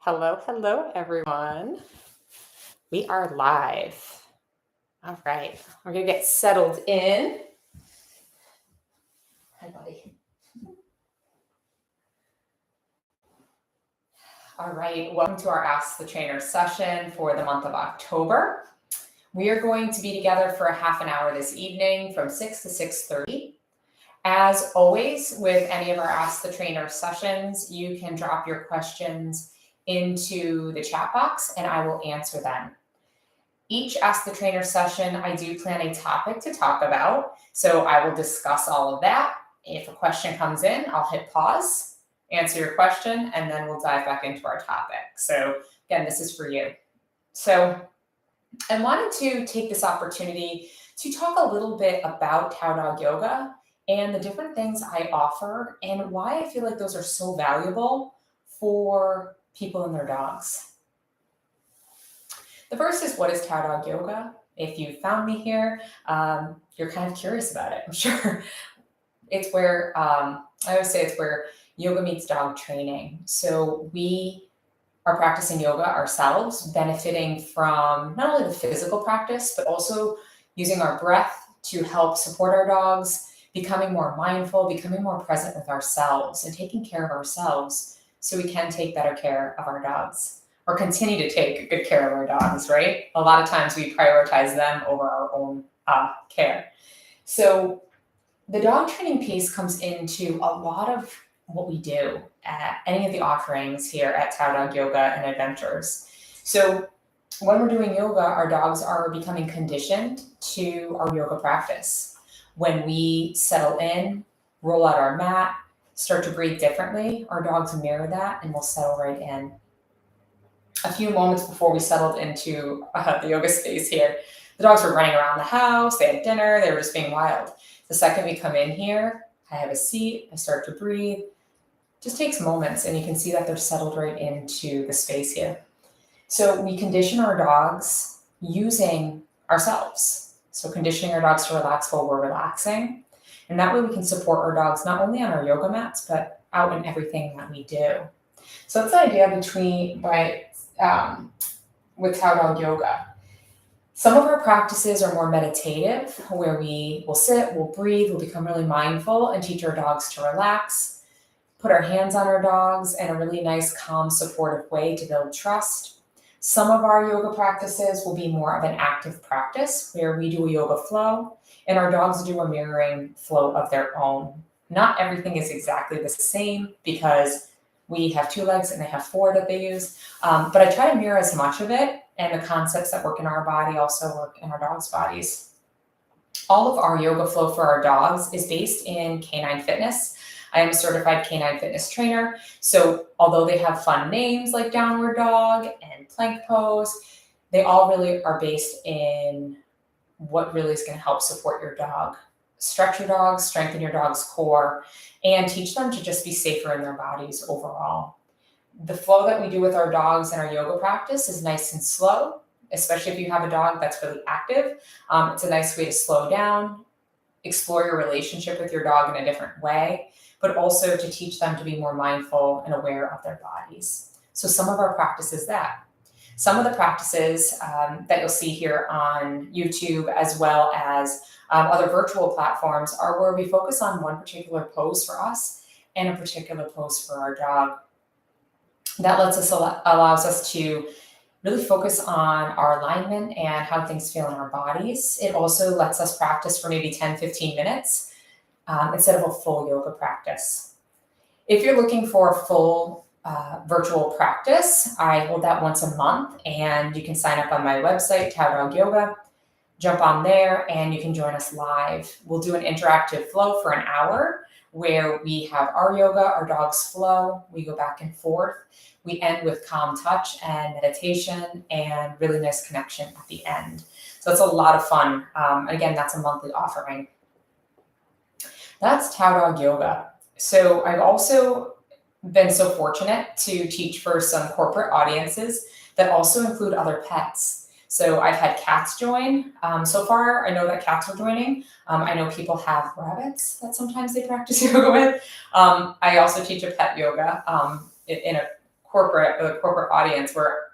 Hello, hello, everyone. We are live. All right, we're gonna get settled in. Hi, buddy. All right, welcome to our Ask the Trainer session for the month of October. We are going to be together for a half an hour this evening from 6 to 6:30. As always, with any of our Ask the Trainer sessions, you can drop your questions into the chat box and I will answer them. Each Ask the Trainer session, I do plan a topic to talk about. So I will discuss all of that. If a question comes in, I'll hit pause, answer your question, and then we'll dive back into our topic. So again, this is for you. So I wanted to take this opportunity to talk a little bit about TAO Dog Yoga and the different things I offer and why I feel like those are so valuable for people and their dogs. The first is, what is TAO Dog Yoga? If you found me here, you're kind of curious about it, I'm sure. It's where, I always say it's where yoga meets dog training. So we are practicing yoga ourselves, benefiting from not only the physical practice, but also using our breath to help support our dogs, becoming more mindful, becoming more present with ourselves, and taking care of ourselves so we can take better care of our dogs. Or continue to take good care of our dogs, right? A lot of times we prioritize them over our own care. So the dog training piece comes into a lot of what we do at any of the offerings here at TAO Dog Yoga and Adventures. So when we're doing yoga, our dogs are becoming conditioned to our yoga practice. When we settle in, roll out our mat, start to breathe differently, our dogs mirror that and will settle right in. A few moments before we settled into the yoga space here, the dogs were running around the house, they had dinner, they were just being wild. The second we come in here, I have a seat, I start to breathe. It just takes moments and you can see that they're settled right into the space here. So we condition our dogs using ourselves. So conditioning our dogs to relax while we're relaxing. And that way we can support our dogs not only on our yoga mats, but out in everything that we do. So that's the idea with TAO Dog Yoga. Some of our practices are more meditative, where we will sit, we'll breathe, we'll become really mindful and teach our dogs to relax, put our hands on our dogs in a really nice, calm, supportive way to build trust. Some of our yoga practices will be more of an active practice, where we do a yoga flow and our dogs do a mirroring flow of their own. Not everything is exactly the same because we have 2 legs and they have 4 that they use. But I try to mirror as much of it, and the concepts that work in our body also work in our dogs' bodies. All of our yoga flow for our dogs is based in canine fitness. I am a certified canine fitness trainer. So although they have fun names like downward dog and plank pose, they all really are based in what really is going to help support your dog. Stretch your dogs, strengthen your dog's core, and teach them to just be safer in their bodies overall. The flow that we do with our dogs in our yoga practice is nice and slow, especially if you have a dog that's really active. It's a nice way to slow down, explore your relationship with your dog in a different way, but also to teach them to be more mindful and aware of their bodies. So some of our practice is that. Some of the practices that you'll see here on YouTube, as well as other virtual platforms, are where we focus on one particular pose for us and a particular pose for our dog. That allows us to really focus on our alignment and how things feel in our bodies. It also lets us practice for maybe 10, 15 minutes instead of a full yoga practice. If you're looking for a full virtual practice, I hold that once a month, and you can sign up on my website, TAO Dog Yoga. Jump on there and you can join us live. We'll do an interactive flow for an hour where we have our yoga, our dogs flow, we go back and forth. We end with calm touch and meditation and really nice connection at the end. So it's a lot of fun. Again, that's a monthly offering. That's TAO Dog Yoga. So I've also been so fortunate to teach for some corporate audiences that also include other pets. So I've had cats join. So far, I know that cats are joining. I know people have rabbits that sometimes they practice yoga with. I also teach a pet yoga in a corporate audience where,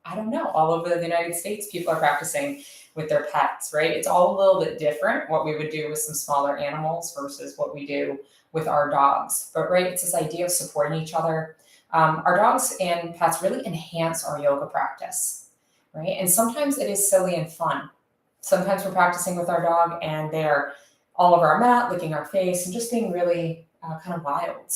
I don't know, all over the United States, people are practicing with their pets, right? It's all a little bit different what we would do with some smaller animals versus what we do with our dogs. But right, it's this idea of supporting each other. Our dogs and pets really enhance our yoga practice, right? And sometimes it is silly and fun. Sometimes we're practicing with our dog and they're all over our mat, licking our face, and just being really kind of wild.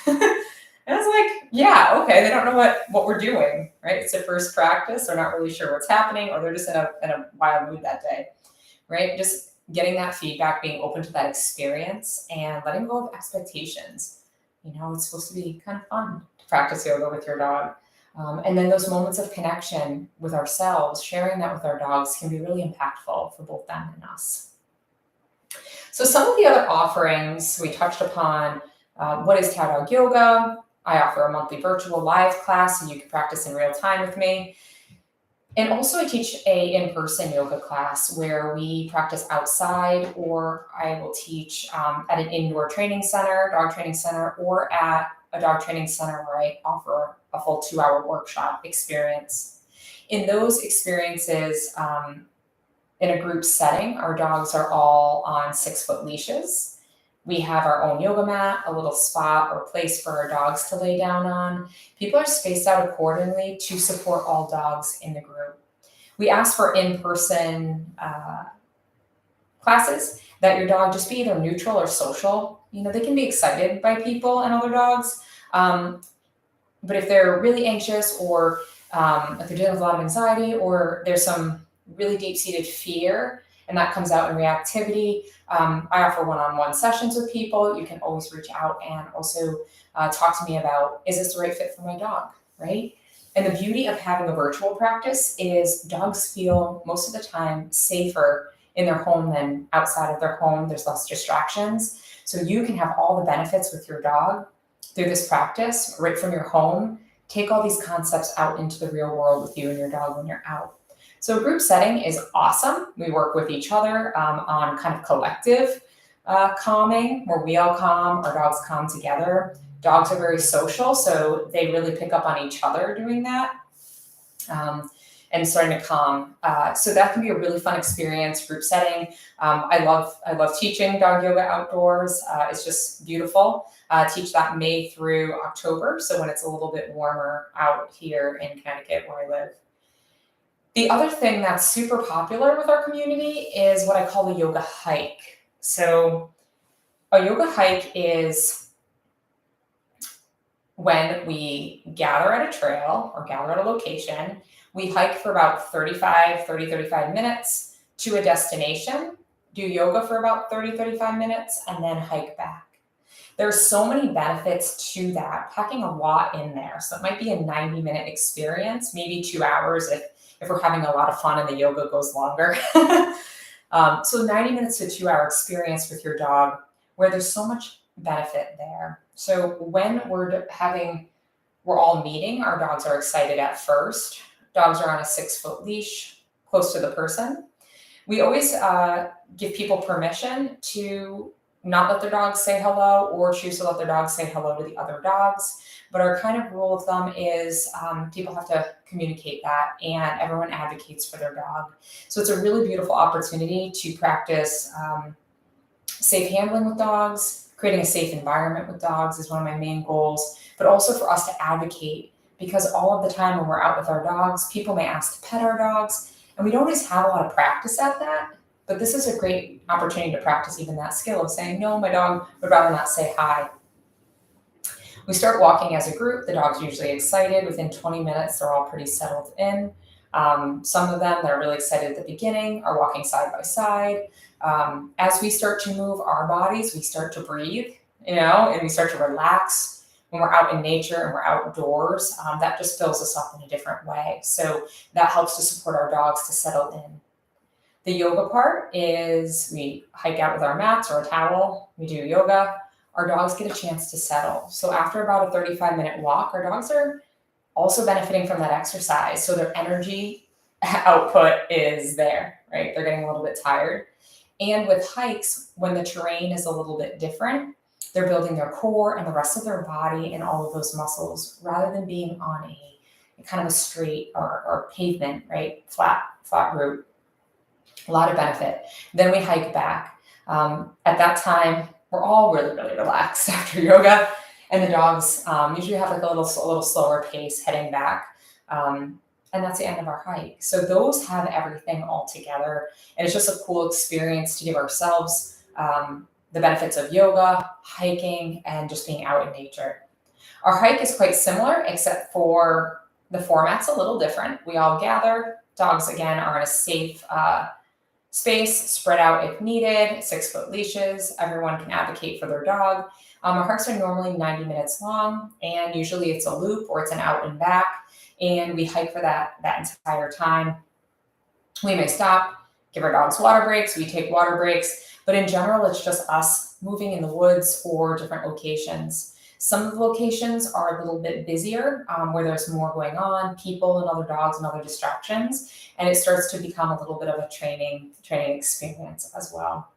And I was like, yeah, okay, they don't know what we're doing, right? It's their first practice. They're not really sure what's happening, or they're just in a wild mood that day, right? Just getting that feedback, being open to that experience, and letting go of expectations. It's supposed to be kind of fun to practice yoga with your dog. And then those moments of connection with ourselves, sharing that with our dogs can be really impactful for both them and us. So some of the other offerings we touched upon, what is TAO Dog Yoga? I offer a monthly virtual live class so you can practice in real time with me. And also I teach a in-person yoga class where we practice outside, or I will teach at an indoor training center, dog training center, or at a dog training center where I offer a full 2-hour workshop experience. In those experiences, in a group setting, our dogs are all on 6-foot leashes. We have our own yoga mat, a little spot or place for our dogs to lay down on. People are spaced out accordingly to support all dogs in the group. We ask for in-person classes that your dog just be either neutral or social. They can be excited by people and other dogs, but if they're really anxious, or if they're dealing with a lot of anxiety, or there's some really deep-seated fear, and that comes out in reactivity, I offer one-on-one sessions with people. You can always reach out and also talk to me about, is this the right fit for my dog, right? And the beauty of having a virtual practice is dogs feel most of the time safer in their home than outside of their home. There's less distractions. So you can have all the benefits with your dog through this practice right from your home. Take all these concepts out into the real world with you and your dog when you're out. So a group setting is awesome. We work with each other on kind of collective calming, where we all calm, our dogs calm together. Dogs are very social, so they really pick up on each other doing that and starting to calm. So that can be a really fun experience, group setting. I love teaching dog yoga outdoors. It's just beautiful. Teach that May through October, so when it's a little bit warmer out here in Connecticut where I live. The other thing that's super popular with our community is what I call the yoga hike. So a yoga hike is when we gather at a trail or gather at a location. We hike for about 35 minutes to a destination, do yoga for about 30-35 minutes, and then hike back. There's so many benefits to that, packing a lot in there. So it might be a 90-minute experience, maybe 2 hours if we're having a lot of fun and the yoga goes longer. So 90 minutes to 2-hour experience with your dog where there's so much benefit there. So when we're all meeting, our dogs are excited at first. Dogs are on a 6-foot leash close to the person. We always give people permission to not let their dogs say hello or choose to let their dogs say hello to the other dogs. But our kind of rule of thumb is people have to communicate that, and everyone advocates for their dog. So it's a really beautiful opportunity to practice safe handling with dogs. Creating a safe environment with dogs is one of my main goals, but also for us to advocate, because all of the time when we're out with our dogs, people may ask to pet our dogs, and we don't always have a lot of practice at that. But this is a great opportunity to practice even that skill of saying, no, my dog would rather not say hi. We start walking as a group. The dog's usually excited. Within 20 minutes, they're all pretty settled in. Some of them that are really excited at the beginning are walking side by side. As we start to move our bodies, we start to breathe, and we start to relax. When we're out in nature and we're outdoors, that just fills us up in a different way. So that helps to support our dogs to settle in. The yoga part is we hike out with our mats or a towel. We do yoga. Our dogs get a chance to settle. So after about a 35-minute walk, our dogs are also benefiting from that exercise. So their energy output is there, right? They're getting a little bit tired. And with hikes, when the terrain is a little bit different, They're building their core and the rest of their body and all of those muscles rather than being on a kind of a straight or pavement, right? Flat route. A lot of benefit. Then we hike back. At that time, we're all really, really relaxed after yoga, and the dogs usually have like a little slower pace heading back. And that's the end of our hike. So those have everything all together, and it's just a cool experience to give ourselves the benefits of yoga, hiking, and just being out in nature. Our hike is quite similar, except for the format's a little different. We all gather. Dogs, again, are in a safe space, spread out if needed, 6-foot leashes. Everyone can advocate for their dog. Our hikes are normally 90 minutes long, and usually it's a loop or it's an out and back, and we hike for that entire time. We may stop, give our dogs water breaks, we take water breaks, but in general, it's just us moving in the woods or different locations. Some of the locations are a little bit busier, where there's more going on, people and other dogs and other distractions, and it starts to become a little bit of a training experience as well.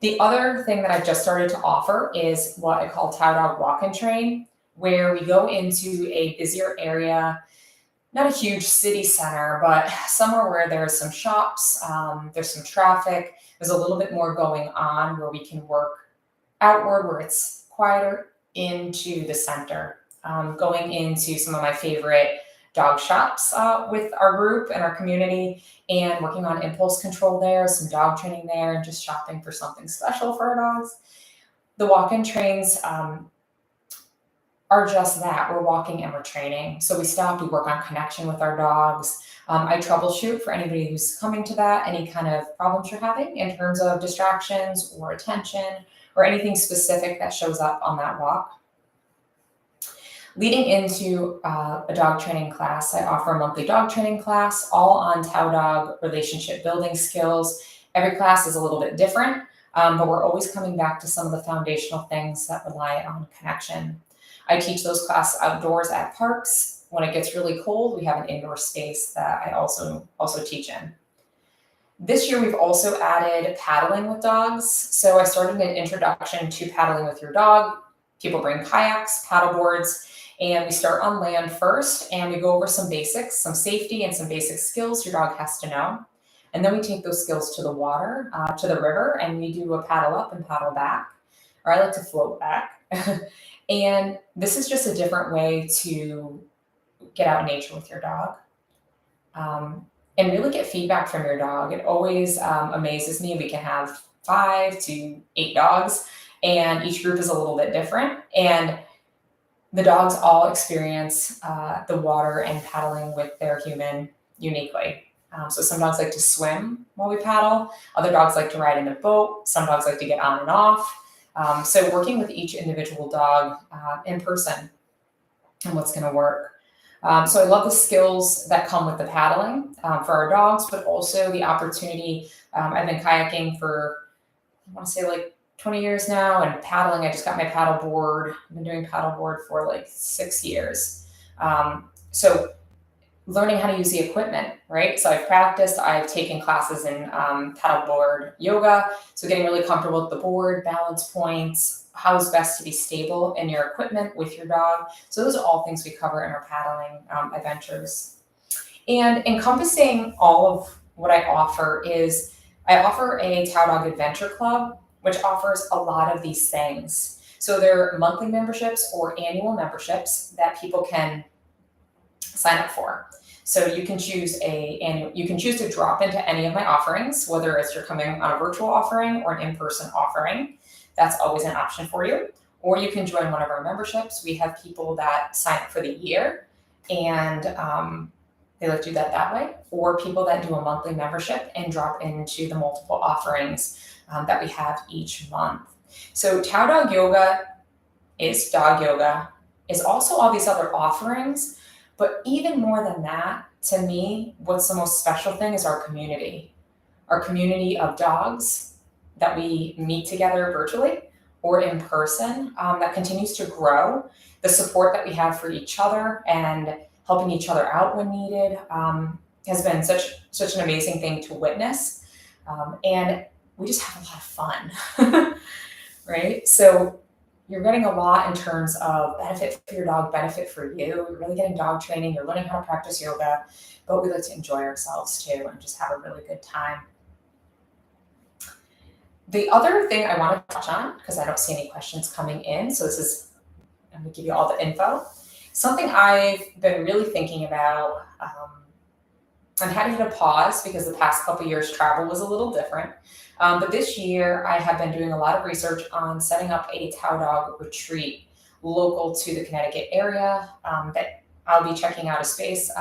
The other thing that I've just started to offer is what I call TAO Dog Walk and Train, where we go into a busier area, not a huge city center, but somewhere where there's some shops, there's some traffic, there's a little bit more going on where we can work outward where it's quieter into the center. Going into some of my favorite dog shops with our group and our community, and working on impulse control there, some dog training there, and just shopping for something special for our dogs. The walk-in trains are just that. We're walking and we're training. So we stop, we work on connection with our dogs. I troubleshoot for anybody who's coming to that, any kind of problems you're having in terms of distractions or attention or anything specific that shows up on that walk. Leading into a dog training class, I offer a monthly dog training class, all on TAO Dog relationship building skills. Every class is a little bit different, but we're always coming back to some of the foundational things that rely on connection. I teach those classes outdoors at parks. When it gets really cold, we have an indoor space that I also teach in. This year, we've also added paddling with dogs. So I started an introduction to paddling with your dog. People bring kayaks, paddle boards, and we start on land first, and we go over some basics, some safety and some basic skills your dog has to know. And then we take those skills to the water, to the river, and we do a paddle up and paddle back, or I like to float back. And this is just a different way to get out in nature with your dog. And really get feedback from your dog. It always amazes me. We can have 5 to 8 dogs, and each group is a little bit different. And the dogs all experience the water and paddling with their human uniquely. So some dogs like to swim while we paddle. Other dogs like to ride in a boat. Some dogs like to get on and off. So working with each individual dog in person and what's going to work. So I love the skills that come with the paddling for our dogs, but also the opportunity. I've been kayaking for, I want to say like 20 years now, and paddling, I just got my paddle board. I've been doing paddle board for like 6 years. So learning how to use the equipment, right? So I've practiced, I've taken classes in paddleboard yoga. So getting really comfortable with the board, balance points, how is best to be stable in your equipment with your dog. So those are all things we cover in our paddling adventures. And encompassing all of what I offer is, I offer a TAO Dog Adventure Club, which offers a lot of these things. So they're monthly memberships or annual memberships that people can sign up for. So you can choose to drop into any of my offerings, whether it's you're coming on a virtual offering or an in-person offering. That's always an option for you. Or you can join one of our memberships. We have people that sign up for the year, and they like to do that way. Or people that do a monthly membership and drop into the multiple offerings that we have each month. So TAO Dog Yoga is dog yoga, is also all these other offerings. But even more than that, to me, what's the most special thing is our community of dogs that we meet together virtually or in person, that continues to grow. The support that we have for each other and helping each other out when needed has been such an amazing thing to witness. And we just have a lot of fun, right? So you're getting a lot in terms of benefit for your dog, benefit for you. You're really getting dog training. You're learning how to practice yoga, but we like to enjoy ourselves too and just have a really good time. The other thing I want to touch on, because I don't see any questions coming in, so I'm going to give you all the info. Something I've been really thinking about, I had to hit a pause because the past couple years travel was a little different. But this year I have been doing a lot of research on setting up a TAO dog retreat local to the Connecticut area that I'll be checking out a space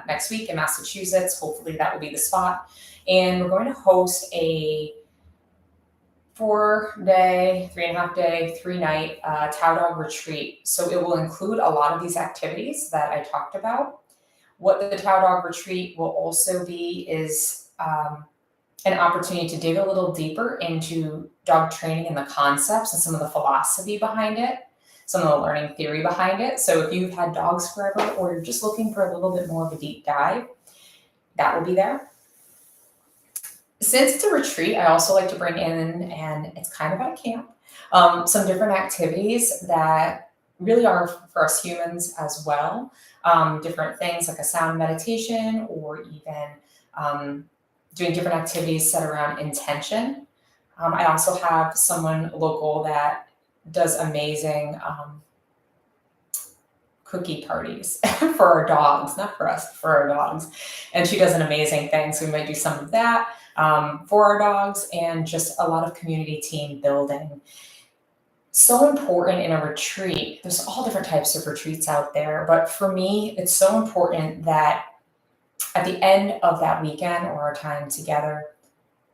next week in Massachusetts. Hopefully that will be the spot. And we're going to host a 4-day, 3.5-day, 3-night TAO dog retreat. So it will include a lot of these activities that I talked about. What the TAO dog retreat will also be is an opportunity to dig a little deeper into dog training and the concepts and some of the philosophy behind it, some of the learning theory behind it. So if you've had dogs forever or you're just looking for a little bit more of a deep dive, that will be there. Since it's a retreat, I also like to bring in, and it's kind of at a camp, some different activities that really are for us humans as well. Different things like a sound meditation, or even doing different activities set around intention. I also have someone local that does amazing cookie parties for our dogs, not for us, for our dogs. And she does an amazing thing. So we might do some of that for our dogs, and just a lot of community team building. So important in a retreat. There's all different types of retreats out there, but for me, it's so important that at the end of that weekend or our time together,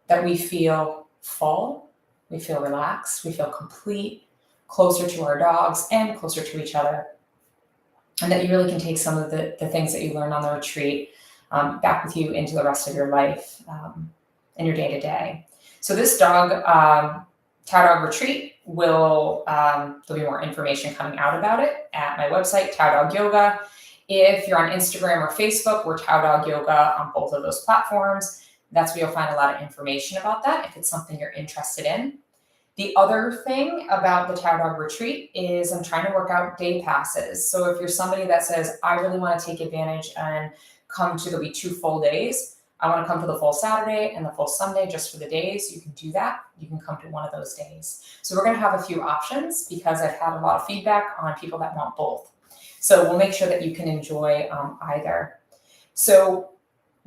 that we feel full, we feel relaxed, we feel complete, closer to our dogs and closer to each other. And that you really can take some of the things that you learn on the retreat back with you into the rest of your life and your day-to-day. So this TAO dog retreat there'll be more information coming out about it at my website, TAO Dog Yoga. If you're on Instagram or Facebook, we're TAO Dog Yoga on both of those platforms. That's where you'll find a lot of information about that if it's something you're interested in. The other thing about the TAO dog retreat is I'm trying to work out day passes. So if you're somebody that says, I really want to take advantage and there'll be 2 full days. I want to come for the full Saturday and the full Sunday just for the days. You can do that. You can come to one of those days. So we're going to have a few options because I've had a lot of feedback on people that want both. So we'll make sure that you can enjoy either. So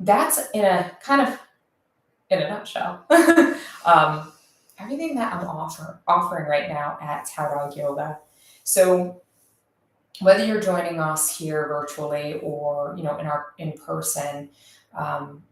that's in a nutshell, everything that I'm offering right now at TAO Dog Yoga. So whether you're joining us here virtually or in person,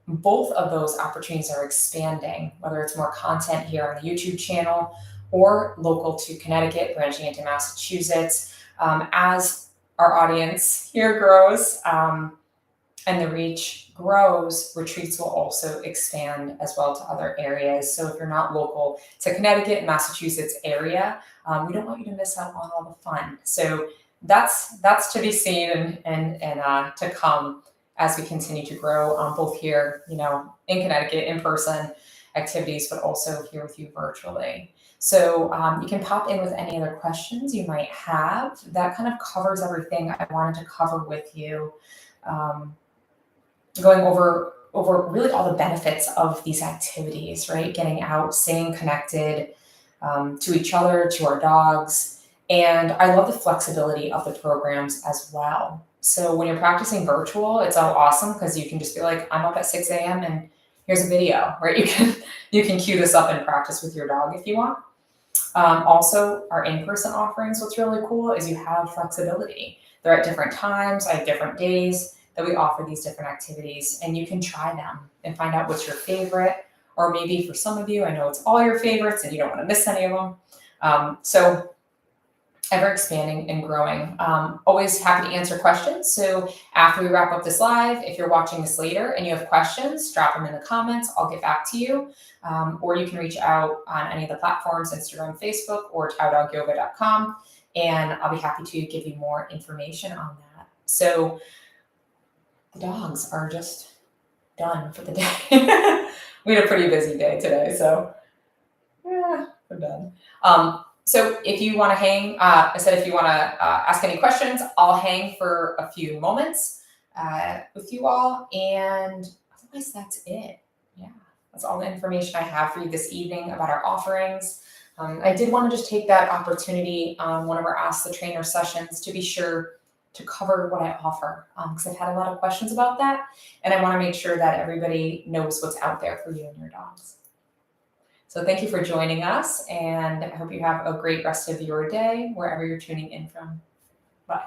both of those opportunities are expanding, whether it's more content here on the YouTube channel or local to Connecticut, branching into Massachusetts. As our audience here grows and the reach grows, retreats will also expand as well to other areas. So if you're not local to Connecticut and Massachusetts area, we don't want you to miss out on all the fun. So that's to be seen and to come as we continue to grow, both here, in Connecticut, in person activities, but also here with you virtually. So you can pop in with any other questions you might have. That kind of covers everything I wanted to cover with you. Going over really all the benefits of these activities, right? Getting out, staying connected to each other, to our dogs. And I love the flexibility of the programs as well. So when you're practicing virtual, it's all awesome because you can just be like, I'm up at 6 a.m. and here's a video, right? You can cue this up and practice with your dog if you want. Also, our in-person offerings, what's really cool is you have flexibility. They're at different times, I have different days that we offer these different activities, and you can try them and find out what's your favorite, or maybe for some of you, I know it's all your favorites and you don't want to miss any of them. So ever expanding and growing. Always happy to answer questions. So after we wrap up this live, if you're watching this later and you have questions, drop them in the comments. I'll get back to you. Or you can reach out on any of the platforms, Instagram, Facebook, or taodogyoga.com, and I'll be happy to give you more information on that. So the dogs are just done for the day. We had a pretty busy day today, so yeah, we're done. So if you want to hang, I said if you want to ask any questions, I'll hang for a few moments with you all. And otherwise, that's it. Yeah, that's all the information I have for you this evening about our offerings. I did want to just take that opportunity on one of our Ask the Trainer sessions to be sure to cover what I offer, because I've had a lot of questions about that, and I want to make sure that everybody knows what's out there for you and your dogs. So thank you for joining us, and I hope you have a great rest of your day wherever you're tuning in from. Bye.